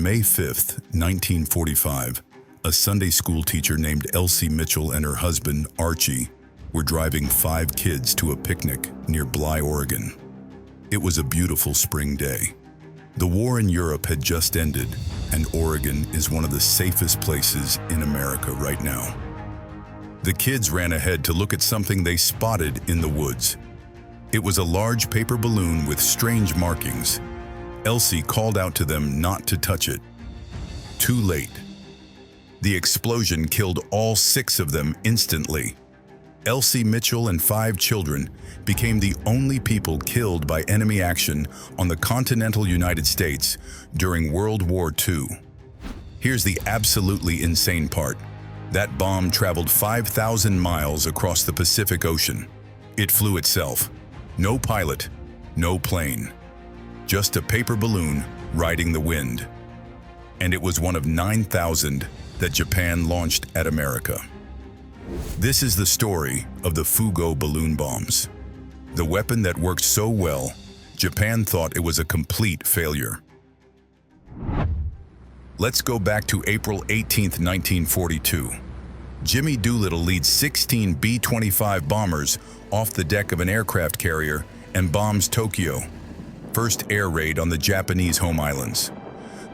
May 5th, 1945, a Sunday school teacher named Elsie Mitchell and her husband, Archie, were driving 5 kids to a picnic near Bly, Oregon. It was a beautiful spring day. The war in Europe had just ended, and Oregon is one of the safest places in America right now. The kids ran ahead to look at something they spotted in the woods. It was a large paper balloon with strange markings. Elsie called out to them not to touch it. Too late. The explosion killed all 6 of them instantly. Elsie Mitchell and 5 children became the only people killed by enemy action on the continental United States during World War II. Here's the absolutely insane part. That bomb traveled 5,000 miles across the Pacific Ocean. It flew itself. No pilot, no plane. Just a paper balloon riding the wind. And it was one of 9,000 that Japan launched at America. This is the story of the Fugo balloon bombs. The weapon that worked so well, Japan thought it was a complete failure. Let's go back to April 18, 1942. Jimmy Doolittle leads 16 B-25 bombers off the deck of an aircraft carrier and bombs Tokyo. First air raid on the Japanese home islands.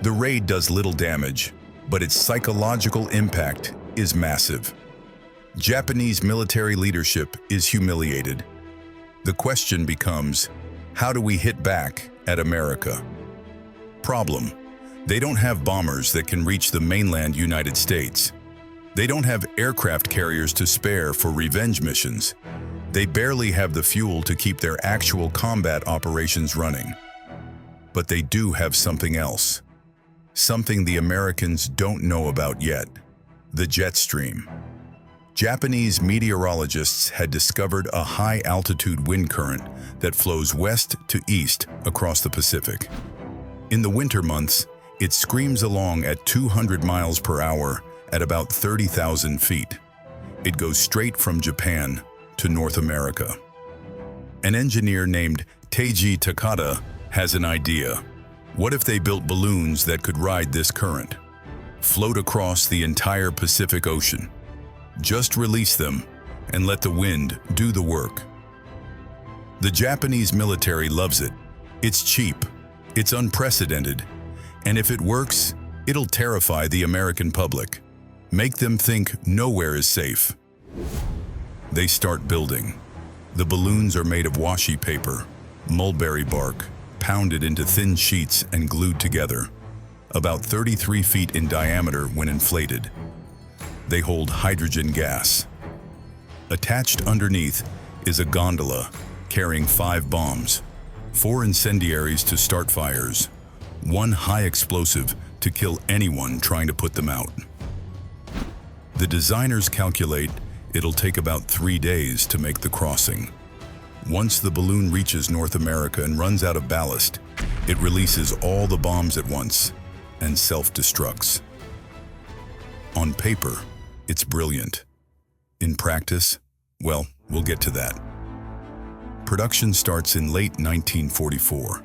The raid does little damage, but its psychological impact is massive. Japanese military leadership is humiliated. The question becomes, how do we hit back at America? Problem: they don't have bombers that can reach the mainland United States. They don't have aircraft carriers to spare for revenge missions. They barely have the fuel to keep their actual combat operations running. But they do have something else. Something the Americans don't know about yet: the jet stream. Japanese meteorologists had discovered a high-altitude wind current that flows west to east across the Pacific. In the winter months, it screams along at 200 miles per hour at about 30,000 feet. It goes straight from Japan to North America. An engineer named Teiji Takada has an idea. What if they built balloons that could ride this current, float across the entire Pacific Ocean? Just release them and let the wind do the work. The Japanese military loves it. It's cheap, it's unprecedented, and if it works, it'll terrify the American public, make them think nowhere is safe. They start building. The balloons are made of washi paper, mulberry bark, pounded into thin sheets and glued together, about 33 feet in diameter when inflated. They hold hydrogen gas. Attached underneath is a gondola carrying 5 bombs, 4 incendiaries to start fires, 1 high explosive to kill anyone trying to put them out. The designers calculate it'll take about 3 days to make the crossing. Once the balloon reaches North America and runs out of ballast, it releases all the bombs at once and self-destructs. On paper, it's brilliant. In practice, well, we'll get to that. Production starts in late 1944,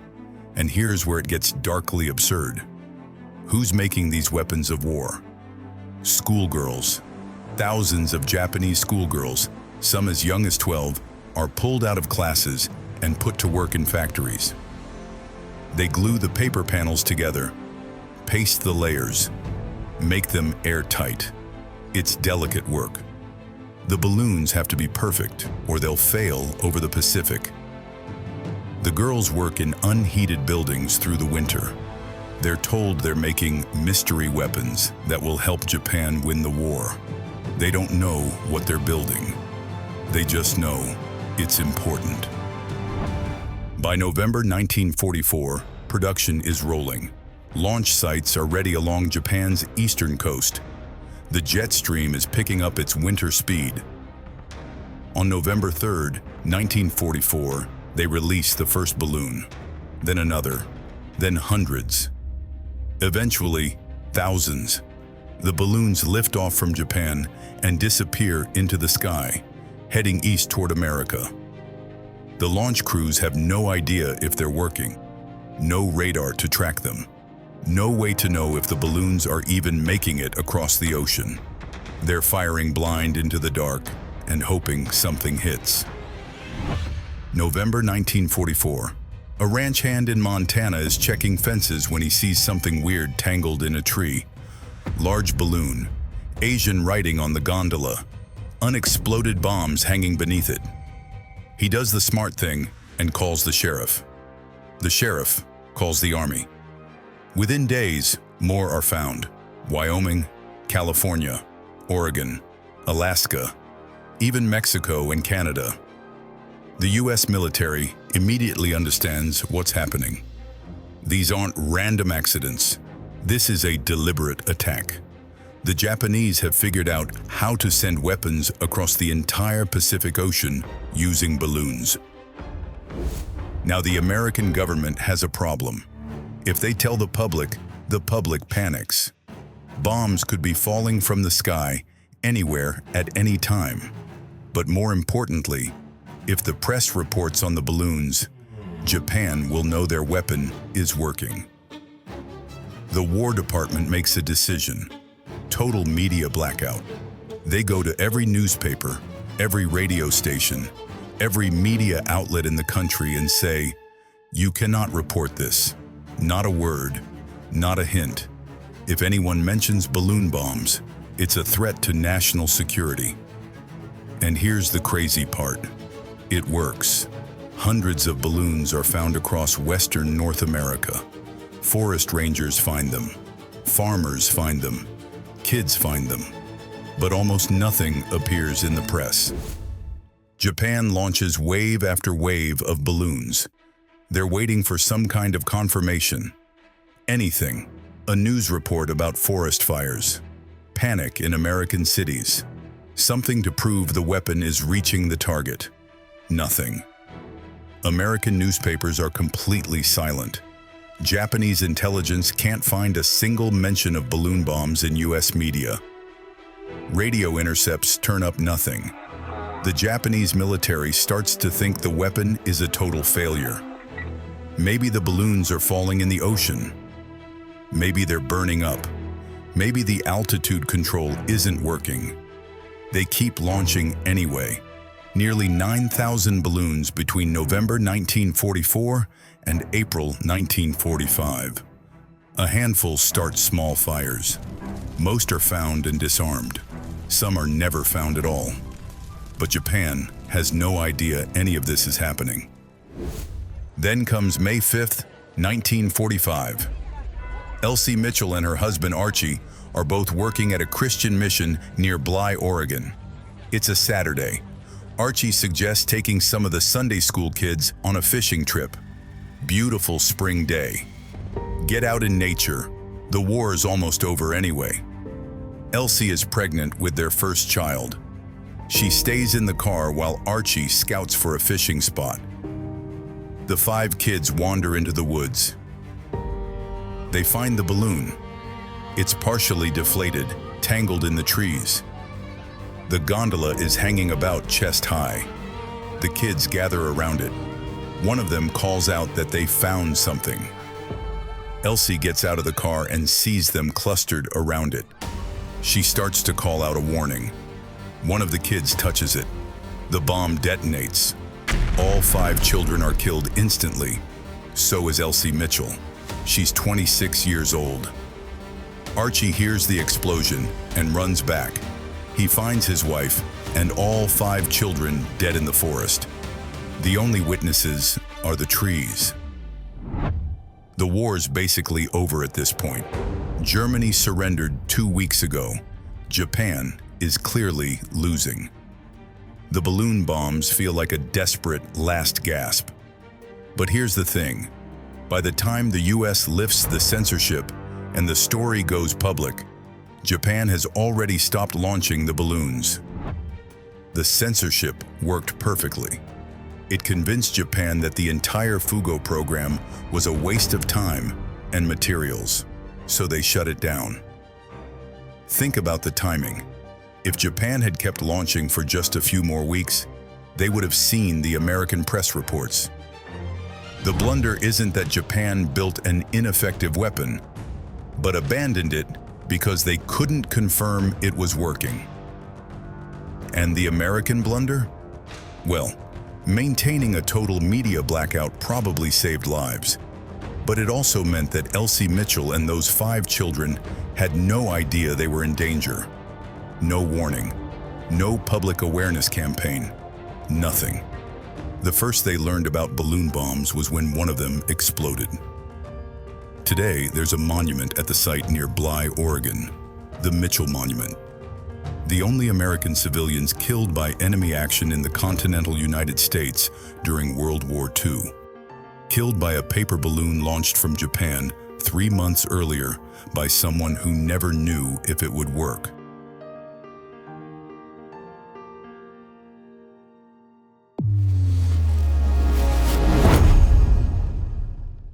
and here's where it gets darkly absurd. Who's making these weapons of war? Schoolgirls. Thousands of Japanese schoolgirls, some as young as 12, are pulled out of classes and put to work in factories. They glue the paper panels together, paste the layers, make them airtight. It's delicate work. The balloons have to be perfect or they'll fail over the Pacific. The girls work in unheated buildings through the winter. They're told they're making mystery weapons that will help Japan win the war. They don't know what they're building. They just know it's important. By November 1944, production is rolling. Launch sites are ready along Japan's eastern coast. The jet stream is picking up its winter speed. On November 3, 1944, they release the first balloon, then another, then hundreds. Eventually, thousands. The balloons lift off from Japan and disappear into the sky, heading east toward America. The launch crews have no idea if they're working, no radar to track them, No way to know if the balloons are even making it across the ocean. They're firing blind into the dark and hoping something hits. November 1944. A ranch hand in Montana is checking fences when he sees something weird tangled in a tree. Large balloon, Asian writing on the gondola, unexploded bombs hanging beneath it. He does the smart thing and calls the sheriff. The sheriff calls the army. Within days, more are found. Wyoming, California, Oregon, Alaska, even Mexico and Canada. The US military immediately understands what's happening. These aren't random accidents. This is a deliberate attack. The Japanese have figured out how to send weapons across the entire Pacific Ocean using balloons. Now the American government has a problem. If they tell the public panics. Bombs could be falling from the sky anywhere at any time. But more importantly, if the press reports on the balloons, Japan will know their weapon is working. The War Department makes a decision. Total media blackout. They go to every newspaper, every radio station, every media outlet in the country and say, "You cannot report this. Not a word, not a hint. If anyone mentions balloon bombs, it's a threat to national security." And here's the crazy part. It works. Hundreds of balloons are found across Western North America. Forest rangers find them. Farmers find them. Kids find them. But almost nothing appears in the press. Japan launches wave after wave of balloons. They're waiting for some kind of confirmation. Anything. A news report about forest fires. Panic in American cities. Something to prove the weapon is reaching the target. Nothing. American newspapers are completely silent. Japanese intelligence can't find a single mention of balloon bombs in US media. Radio intercepts turn up nothing. The Japanese military starts to think the weapon is a total failure. Maybe the balloons are falling in the ocean. Maybe they're burning up. Maybe the altitude control isn't working. They keep launching anyway. Nearly 9,000 balloons between November 1944 and April 1945. A handful start small fires. Most are found and disarmed. Some are never found at all. But Japan has no idea any of this is happening. Then comes May 5th, 1945. Elsie Mitchell and her husband Archie are both working at a Christian mission near WWII, Oregon. It's a Saturday. Archie suggests taking some of the Sunday school kids on a fishing trip. Beautiful spring day. Get out in nature. The war is almost over anyway. Elsie is pregnant with their first child. She stays in the car while Archie scouts for a fishing spot. The 5 kids wander into the woods. They find the balloon. It's partially deflated, tangled in the trees. The gondola is hanging about chest high. The kids gather around it. One of them calls out that they found something. Elsie gets out of the car and sees them clustered around it. She starts to call out a warning. One of the kids touches it. The bomb detonates. All 5 children are killed instantly. So is Elsie Mitchell. She's 26 years old. Archie hears the explosion and runs back. He finds his wife and all 5 children dead in the forest. The only witnesses are the trees. The war's basically over at this point. Germany surrendered 2 weeks ago. Japan is clearly losing. The balloon bombs feel like a desperate last gasp. But here's the thing. By the time the US lifts the censorship and the story goes public, Japan has already stopped launching the balloons. The censorship worked perfectly. It convinced Japan that the entire Fugo program was a waste of time and materials, so they shut it down. Think about the timing. If Japan had kept launching for just a few more weeks, they would have seen the American press reports. The blunder isn't that Japan built an ineffective weapon. but abandoned it because they couldn't confirm it was working. And the American blunder? Well, maintaining a total media blackout probably saved lives. But it also meant that Elsie Mitchell and those 5 children had no idea they were in danger. No warning, no public awareness campaign, nothing. The first they learned about balloon bombs was when one of them exploded. Today, there's a monument at the site near Bly, Oregon, the Mitchell Monument. The only American civilians killed by enemy action in the continental United States during World War II. Killed by a paper balloon launched from Japan 3 months earlier by someone who never knew if it would work.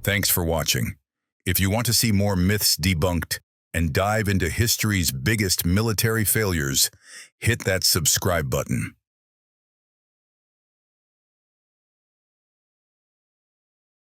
Thanks for watching. If you want to see more myths debunked and dive into history's biggest military failures, hit that subscribe button.